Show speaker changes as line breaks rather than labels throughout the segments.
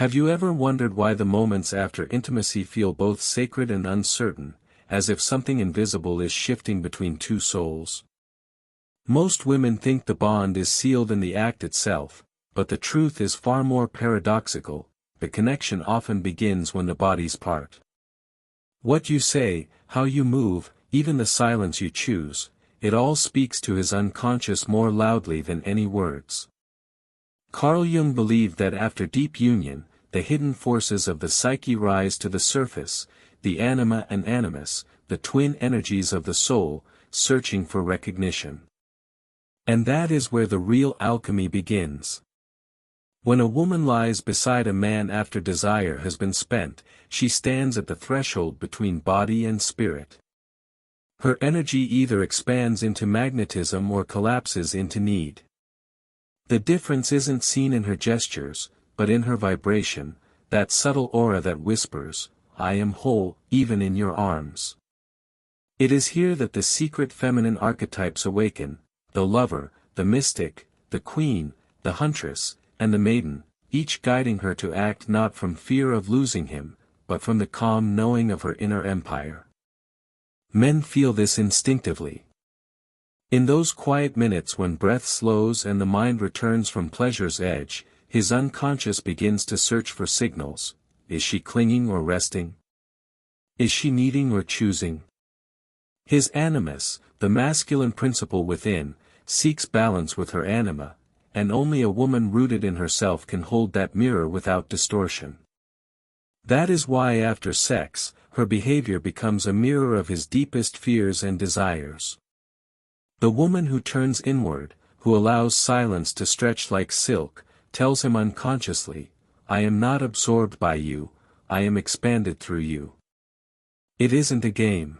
Have you ever wondered why the moments after intimacy feel both sacred and uncertain, as if something invisible is shifting between two souls? Most women think the bond is sealed in the act itself, but the truth is far more paradoxical. The connection often begins when the bodies part. What you say, how you move, even the silence you choose, it all speaks to his unconscious more loudly than any words. Carl Jung believed that after deep union, the hidden forces of the psyche rise to the surface, the anima and animus, the twin energies of the soul, searching for recognition. And that is where the real alchemy begins. When a woman lies beside a man after desire has been spent, she stands at the threshold between body and spirit. Her energy either expands into magnetism or collapses into need. The difference isn't seen in her gestures, but in her vibration, that subtle aura that whispers, "I am whole, even in your arms." It is here that the secret feminine archetypes awaken, the lover, the mystic, the queen, the huntress, and the maiden, each guiding her to act not from fear of losing him, but from the calm knowing of her inner empire. Men feel this instinctively. In those quiet minutes when breath slows and the mind returns from pleasure's edge, his unconscious begins to search for signals. Is she clinging or resting? Is she needing or choosing? His animus, the masculine principle within, seeks balance with her anima, and only a woman rooted in herself can hold that mirror without distortion. That is why after sex, her behavior becomes a mirror of his deepest fears and desires. The woman who turns inward, who allows silence to stretch like silk, tells him unconsciously, "I am not absorbed by you, I am expanded through you." It isn't a game.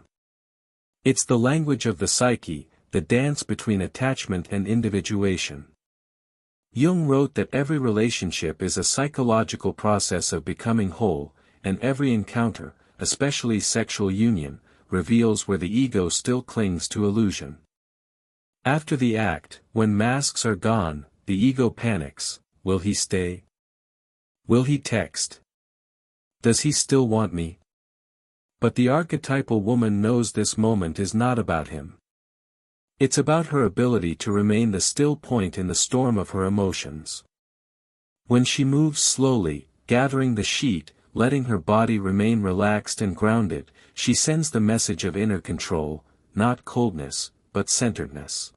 It's the language of the psyche, the dance between attachment and individuation. Jung wrote that every relationship is a psychological process of becoming whole, and every encounter, especially sexual union, reveals where the ego still clings to illusion. After the act, when masks are gone, the ego panics. Will he stay? Will he text? Does he still want me? But the archetypal woman knows this moment is not about him. It's about her ability to remain the still point in the storm of her emotions. When she moves slowly, gathering the sheet, letting her body remain relaxed and grounded, she sends the message of inner control, not coldness, but centeredness.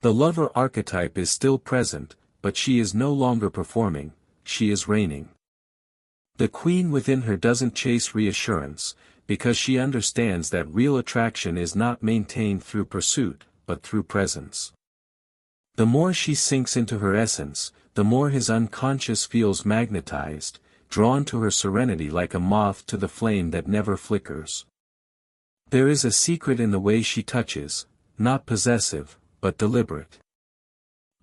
The lover archetype is still present, but she is no longer performing, she is reigning. The queen within her doesn't chase reassurance, because she understands that real attraction is not maintained through pursuit, but through presence. The more she sinks into her essence, the more his unconscious feels magnetized, drawn to her serenity like a moth to the flame that never flickers. There is a secret in the way she touches, not possessive, but deliberate.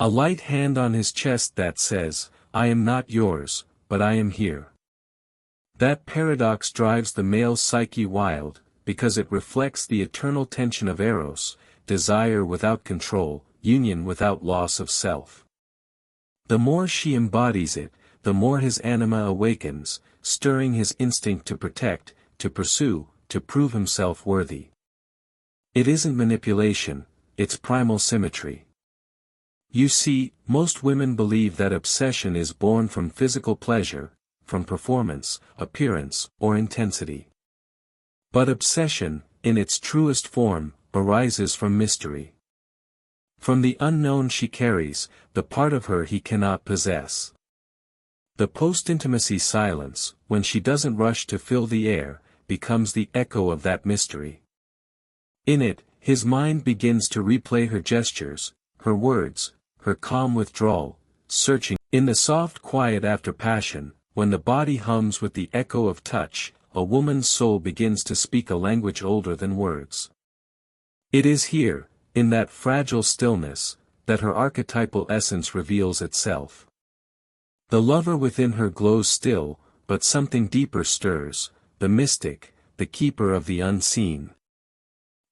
A light hand on his chest that says, "I am not yours, but I am here." That paradox drives the male psyche wild, because it reflects the eternal tension of eros, desire without control, union without loss of self. The more she embodies it, the more his anima awakens, stirring his instinct to protect, to pursue, to prove himself worthy. It isn't manipulation, it's primal symmetry. You see, most women believe that obsession is born from physical pleasure, from performance, appearance, or intensity. But obsession, in its truest form, arises from mystery. From the unknown she carries, the part of her he cannot possess. The post-intimacy silence, when she doesn't rush to fill the air, becomes the echo of that mystery. In it, his mind begins to replay her gestures, her words, her calm withdrawal, searching. In the soft quiet after passion, when the body hums with the echo of touch, a woman's soul begins to speak a language older than words. It is here, in that fragile stillness, that her archetypal essence reveals itself. The lover within her glows still, but something deeper stirs, the mystic, the keeper of the unseen.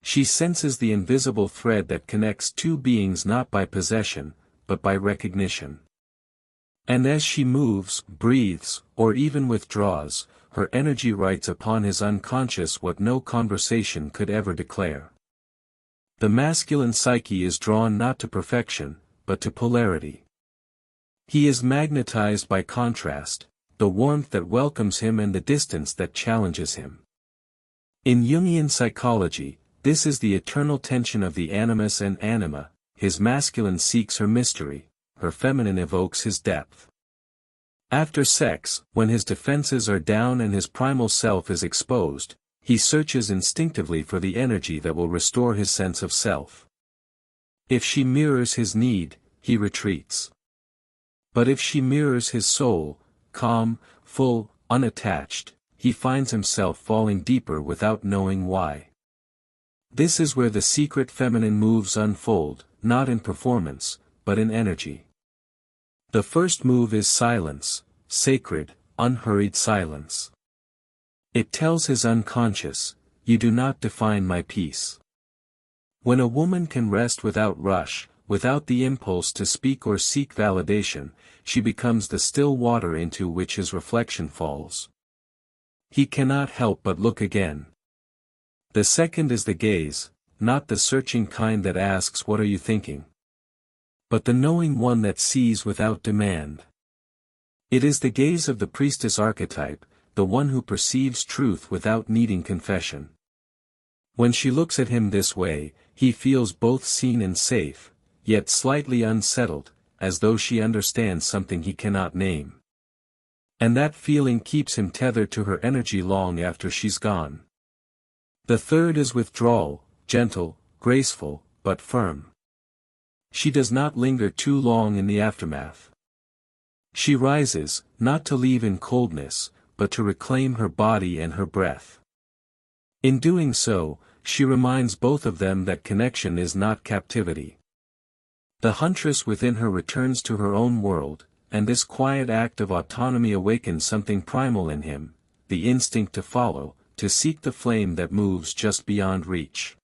She senses the invisible thread that connects two beings not by possession, but by recognition. And as she moves, breathes, or even withdraws, her energy writes upon his unconscious what no conversation could ever declare. The masculine psyche is drawn not to perfection, but to polarity. He is magnetized by contrast, the warmth that welcomes him and the distance that challenges him. In Jungian psychology, this is the eternal tension of the animus and anima. His masculine seeks her mystery, her feminine evokes his depth. After sex, when his defenses are down and his primal self is exposed, he searches instinctively for the energy that will restore his sense of self. If she mirrors his need, he retreats. But if she mirrors his soul, calm, full, unattached, he finds himself falling deeper without knowing why. This is where the secret feminine moves unfold, not in performance, but in energy. The first move is silence, sacred, unhurried silence. It tells his unconscious, "You do not define my peace." When a woman can rest without rush, without the impulse to speak or seek validation, she becomes the still water into which his reflection falls. He cannot help but look again. The second is the gaze, not the searching kind that asks "What are you thinking?" but the knowing one that sees without demand. It is the gaze of the priestess archetype, the one who perceives truth without needing confession. When she looks at him this way, he feels both seen and safe, yet slightly unsettled, as though she understands something he cannot name. And that feeling keeps him tethered to her energy long after she's gone. The third is withdrawal, gentle, graceful, but firm. She does not linger too long in the aftermath. She rises, not to leave in coldness, but to reclaim her body and her breath. In doing so, she reminds both of them that connection is not captivity. The huntress within her returns to her own world, and this quiet act of autonomy awakens something primal in him, the instinct to follow, to seek the flame that moves just beyond reach.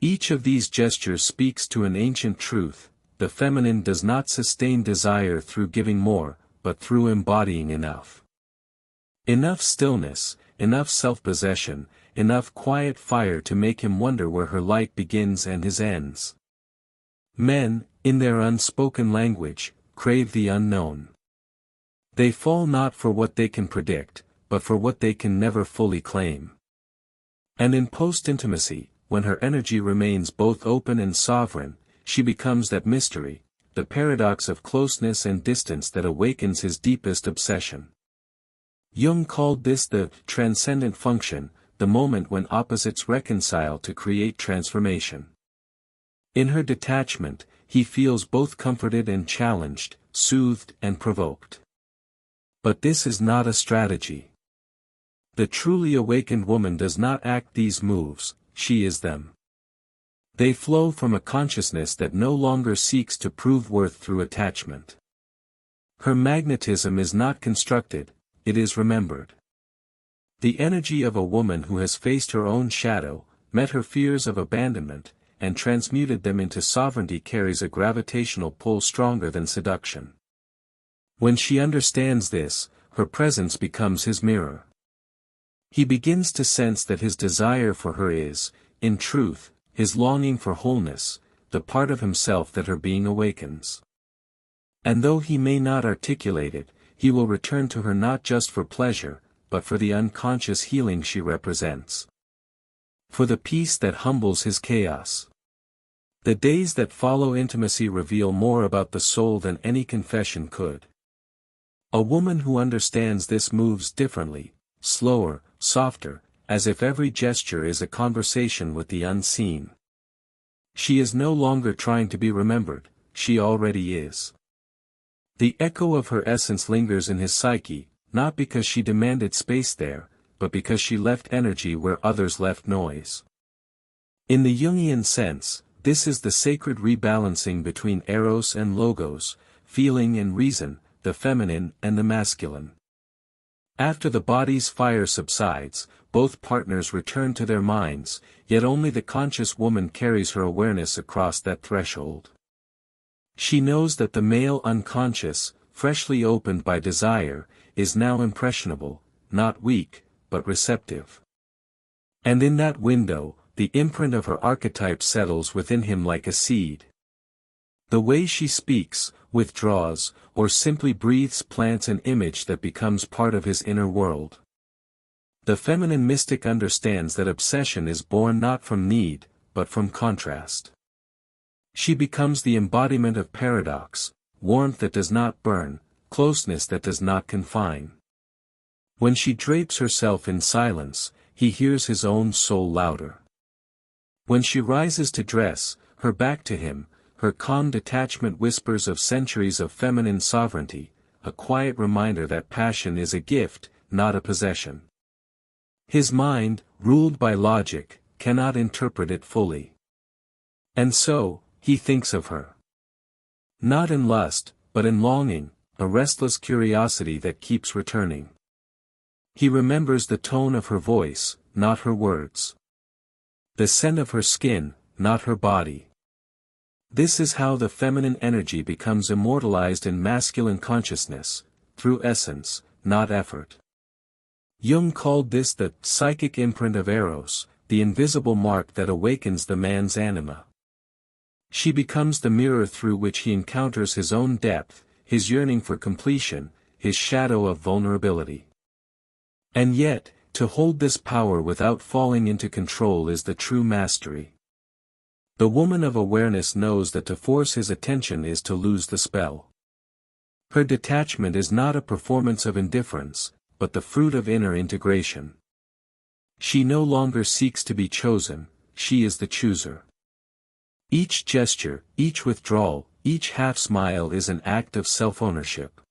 Each of these gestures speaks to an ancient truth: the feminine does not sustain desire through giving more, but through embodying enough. Enough stillness, enough self-possession, enough quiet fire to make him wonder where her light begins and his ends. Men, in their unspoken language, crave the unknown. They fall not for what they can predict, but for what they can never fully claim. And in post-intimacy, when her energy remains both open and sovereign, she becomes that mystery, the paradox of closeness and distance that awakens his deepest obsession. Jung called this the transcendent function, the moment when opposites reconcile to create transformation. In her detachment, he feels both comforted and challenged, soothed and provoked. But this is not a strategy. The truly awakened woman does not act these moves, she is them. They flow from a consciousness that no longer seeks to prove worth through attachment. Her magnetism is not constructed, it is remembered. The energy of a woman who has faced her own shadow, met her fears of abandonment, and transmuted them into sovereignty carries a gravitational pull stronger than seduction. When she understands this, her presence becomes his mirror. He begins to sense that his desire for her is, in truth, his longing for wholeness, the part of himself that her being awakens. And though he may not articulate it, he will return to her not just for pleasure, but for the unconscious healing she represents. For the peace that humbles his chaos. The days that follow intimacy reveal more about the soul than any confession could. A woman who understands this moves differently, slower, softer, as if every gesture is a conversation with the unseen. She is no longer trying to be remembered, she already is. The echo of her essence lingers in his psyche, not because she demanded space there, but because she left energy where others left noise. In the Jungian sense, this is the sacred rebalancing between eros and logos, feeling and reason, the feminine and the masculine. After the body's fire subsides, both partners return to their minds, yet only the conscious woman carries her awareness across that threshold. She knows that the male unconscious, freshly opened by desire, is now impressionable, not weak, but receptive. And in that window, the imprint of her archetype settles within him like a seed. The way she speaks, withdraws, or simply breathes plants an image that becomes part of his inner world. The feminine mystic understands that obsession is born not from need, but from contrast. She becomes the embodiment of paradox, warmth that does not burn, closeness that does not confine. When she drapes herself in silence, he hears his own soul louder. When she rises to dress, her back to him, her calm detachment whispers of centuries of feminine sovereignty, a quiet reminder that passion is a gift, not a possession. His mind, ruled by logic, cannot interpret it fully. And so, he thinks of her. Not in lust, but in longing, a restless curiosity that keeps returning. He remembers the tone of her voice, not her words. The scent of her skin, not her body. This is how the feminine energy becomes immortalized in masculine consciousness, through essence, not effort. Jung called this the psychic imprint of Eros, the invisible mark that awakens the man's anima. She becomes the mirror through which he encounters his own depth, his yearning for completion, his shadow of vulnerability. And yet, to hold this power without falling into control is the true mastery. The woman of awareness knows that to force his attention is to lose the spell. Her detachment is not a performance of indifference, but the fruit of inner integration. She no longer seeks to be chosen, she is the chooser. Each gesture, each withdrawal, each half-smile is an act of self-ownership.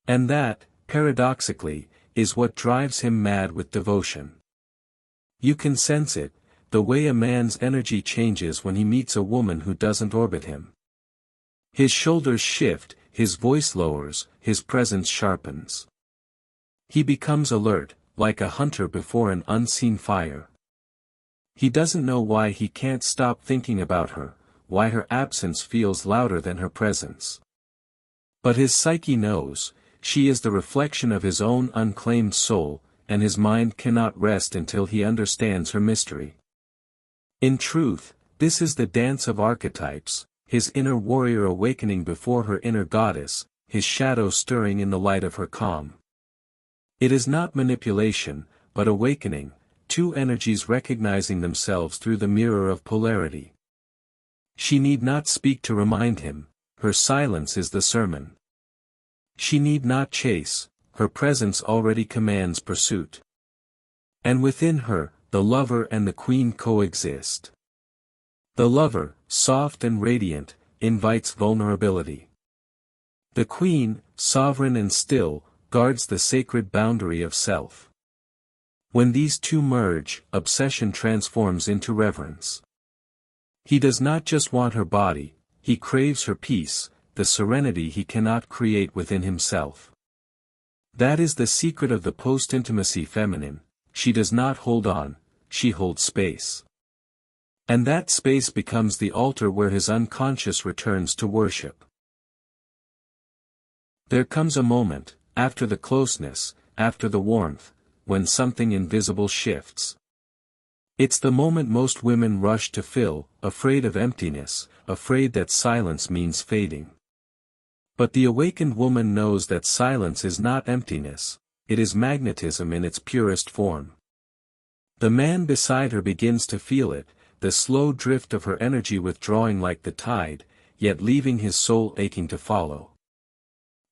And that, paradoxically, is what drives him mad with devotion. You can sense it, the way a man's energy changes when he meets a woman who doesn't orbit him. His shoulders shift, his voice lowers, his presence sharpens. He becomes alert, like a hunter before an unseen fire. He doesn't know why he can't stop thinking about her, why her absence feels louder than her presence. But his psyche knows, she is the reflection of his own unclaimed soul, and his mind cannot rest until he understands her mystery. In truth, this is the dance of archetypes, his inner warrior awakening before her inner goddess, his shadow stirring in the light of her calm. It is not manipulation, but awakening, two energies recognizing themselves through the mirror of polarity. She need not speak to remind him, her silence is the sermon. She need not chase, her presence already commands pursuit. And within her, the lover and the queen coexist. The lover, soft and radiant, invites vulnerability. The queen, sovereign and still, guards the sacred boundary of self. When these two merge, obsession transforms into reverence. He does not just want her body, he craves her peace, the serenity he cannot create within himself. That is the secret of the post-intimacy feminine, she does not hold on, she holds space. And that space becomes the altar where his unconscious returns to worship. There comes a moment, after the closeness, after the warmth, when something invisible shifts. It's the moment most women rush to fill, afraid of emptiness, afraid that silence means fading. But the awakened woman knows that silence is not emptiness, it is magnetism in its purest form. The man beside her begins to feel it, the slow drift of her energy withdrawing like the tide, yet leaving his soul aching to follow.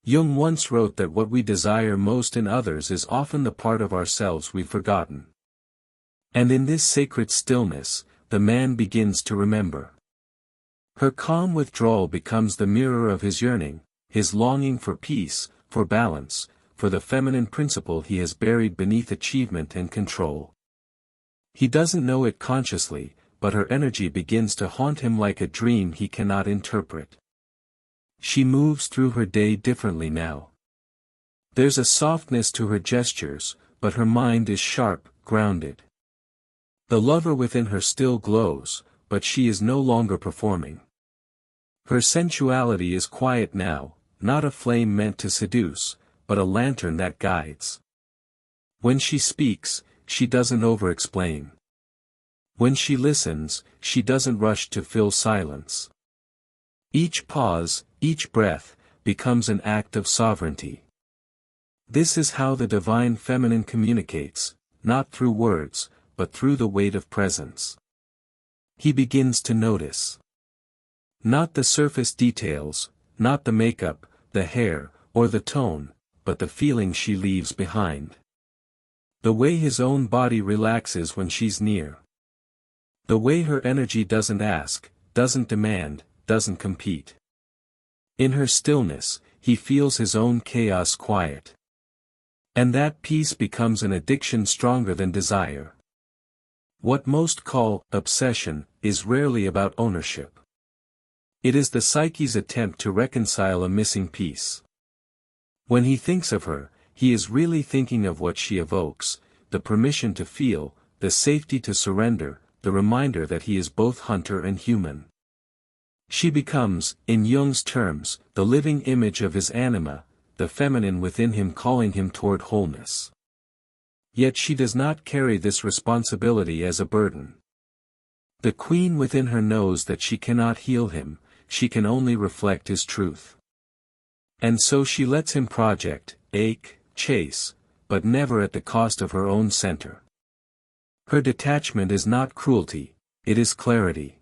Jung once wrote that what we desire most in others is often the part of ourselves we've forgotten. And in this sacred stillness, the man begins to remember. Her calm withdrawal becomes the mirror of his yearning, his longing for peace, for balance, for the feminine principle he has buried beneath achievement and control. He doesn't know it consciously, but her energy begins to haunt him like a dream he cannot interpret. She moves through her day differently now. There's a softness to her gestures, but her mind is sharp, grounded. The lover within her still glows, but she is no longer performing. Her sensuality is quiet now, not a flame meant to seduce, but a lantern that guides. When she speaks, she doesn't over-explain. When she listens, she doesn't rush to fill silence. Each pause, each breath, becomes an act of sovereignty. This is how the divine feminine communicates, not through words, but through the weight of presence. He begins to notice. Not the surface details, not the makeup, the hair, or the tone, but the feeling she leaves behind. The way his own body relaxes when she's near. The way her energy doesn't ask, doesn't demand, doesn't compete. In her stillness, he feels his own chaos quiet. And that peace becomes an addiction stronger than desire. What most call obsession is rarely about ownership. It is the psyche's attempt to reconcile a missing piece. When he thinks of her, he is really thinking of what she evokes, the permission to feel, the safety to surrender, the reminder that he is both hunter and human. She becomes, in Jung's terms, the living image of his anima, the feminine within him calling him toward wholeness. Yet she does not carry this responsibility as a burden. The queen within her knows that she cannot heal him, she can only reflect his truth. And so she lets him project, ache, chase, but never at the cost of her own center. Her detachment is not cruelty, it is clarity.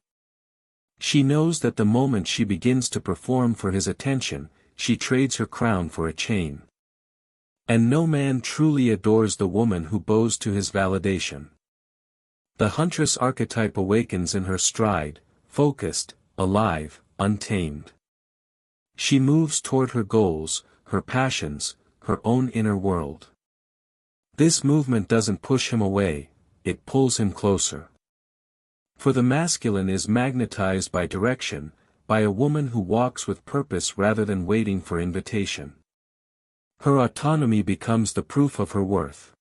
She knows that the moment she begins to perform for his attention, she trades her crown for a chain. And no man truly adores the woman who bows to his validation. The huntress archetype awakens in her stride, focused, alive, untamed. She moves toward her goals, her passions, her own inner world. This movement doesn't push him away, it pulls him closer. For the masculine is magnetized by direction, by a woman who walks with purpose rather than waiting for invitation. Her autonomy becomes the proof of her worth.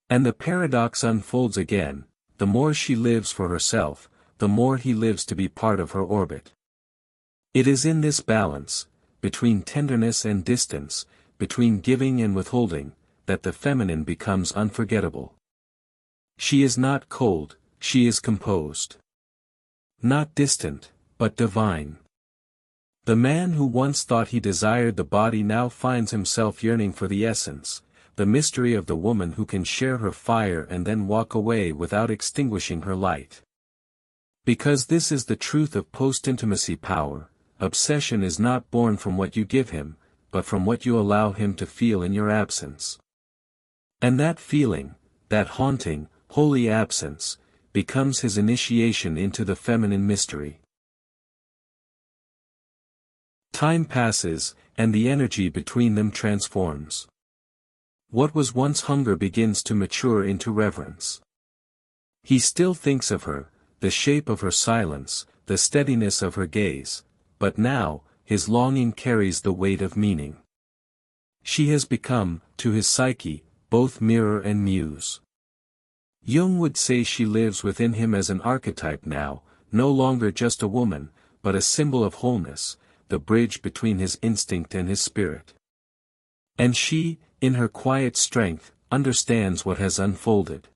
And the paradox unfolds again, the more she lives for herself, the more he lives to be part of her orbit. It is in this balance, between tenderness and distance, between giving and withholding, that the feminine becomes unforgettable. She is not cold, she is composed. Not distant, but divine. The man who once thought he desired the body now finds himself yearning for the essence, the mystery of the woman who can share her fire and then walk away without extinguishing her light. Because this is the truth of post-intimacy power, obsession is not born from what you give him, but from what you allow him to feel in your absence. And that feeling, that haunting, holy absence, becomes his initiation into the feminine mystery. Time passes, and the energy between them transforms. What was once hunger begins to mature into reverence. He still thinks of her, the shape of her silence, the steadiness of her gaze, but now, his longing carries the weight of meaning. She has become, to his psyche, both mirror and muse. Jung would say she lives within him as an archetype now, no longer just a woman, but a symbol of wholeness, the bridge between his instinct and his spirit. And she, in her quiet strength, understands what has unfolded.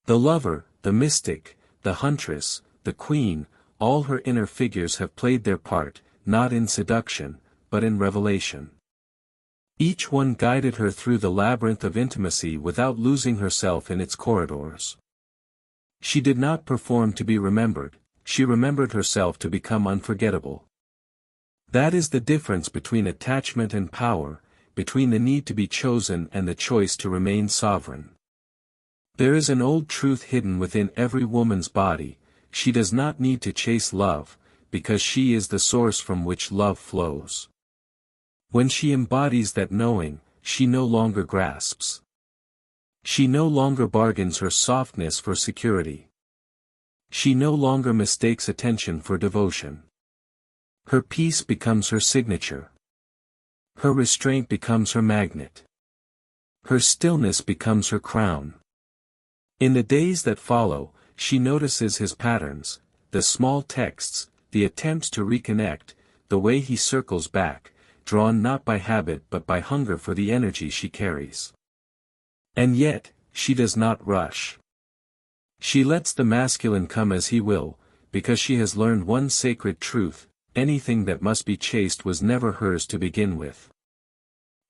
The lover, the mystic, the huntress, the queen, all her inner figures have played their part, not in seduction, but in revelation. Each one guided her through the labyrinth of intimacy without losing herself in its corridors. She did not perform to be remembered, she remembered herself to become unforgettable. That is the difference between attachment and power, between the need to be chosen and the choice to remain sovereign. There is an old truth hidden within every woman's body: she does not need to chase love, because she is the source from which love flows. When she embodies that knowing, she no longer grasps. She no longer bargains her softness for security. She no longer mistakes attention for devotion. Her peace becomes her signature. Her restraint becomes her magnet. Her stillness becomes her crown. In the days that follow, she notices his patterns, the small texts, the attempts to reconnect, the way he circles back, drawn not by habit but by hunger for the energy she carries. And yet, she does not rush. She lets the masculine come as he will, because she has learned one sacred truth: anything that must be chased was never hers to begin with.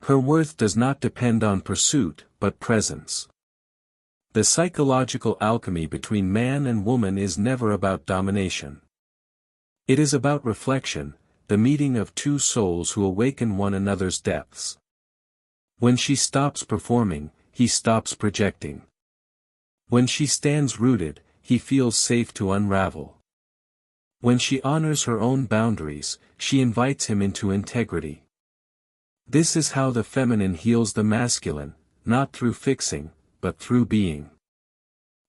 Her worth does not depend on pursuit, but presence. The psychological alchemy between man and woman is never about domination. It is about reflection, the meeting of two souls who awaken one another's depths. When she stops performing, he stops projecting. When she stands rooted, he feels safe to unravel. When she honors her own boundaries, she invites him into integrity. This is how the feminine heals the masculine, not through fixing, but through being.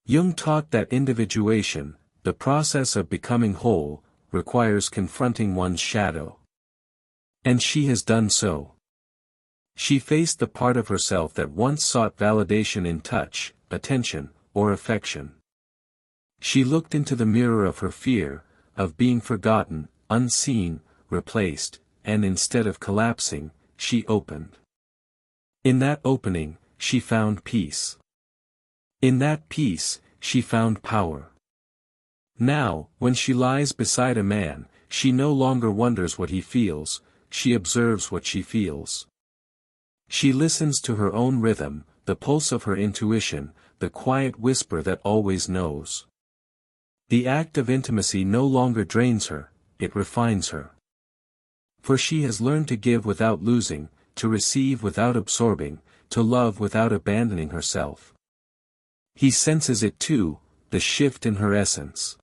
Jung taught that individuation, the process of becoming whole, requires confronting one's shadow. And she has done so. She faced the part of herself that once sought validation in touch, attention, or affection. She looked into the mirror of her fear, of being forgotten, unseen, replaced, and instead of collapsing, she opened. In that opening, she found peace. In that peace, she found power. Now, when she lies beside a man, she no longer wonders what he feels, she observes what she feels. She listens to her own rhythm, the pulse of her intuition, the quiet whisper that always knows. The act of intimacy no longer drains her, it refines her. For she has learned to give without losing, to receive without absorbing, to love without abandoning herself. He senses it too, the shift in her essence.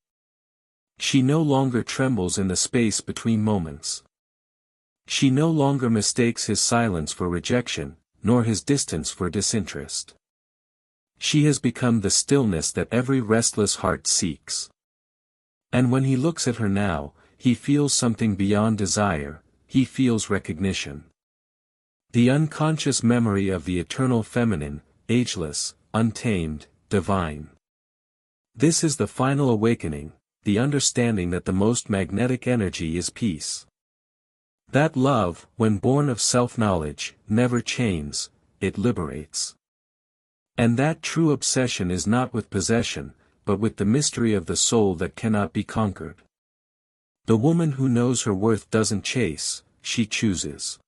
She no longer trembles in the space between moments. She no longer mistakes his silence for rejection, nor his distance for disinterest. She has become the stillness that every restless heart seeks. And when he looks at her now, he feels something beyond desire, he feels recognition. The unconscious memory of the eternal feminine, ageless, untamed, divine. This is the final awakening, the understanding that the most magnetic energy is peace. That love, when born of self-knowledge, never chains, it liberates. And that true obsession is not with possession, but with the mystery of the soul that cannot be conquered. The woman who knows her worth doesn't chase, she chooses.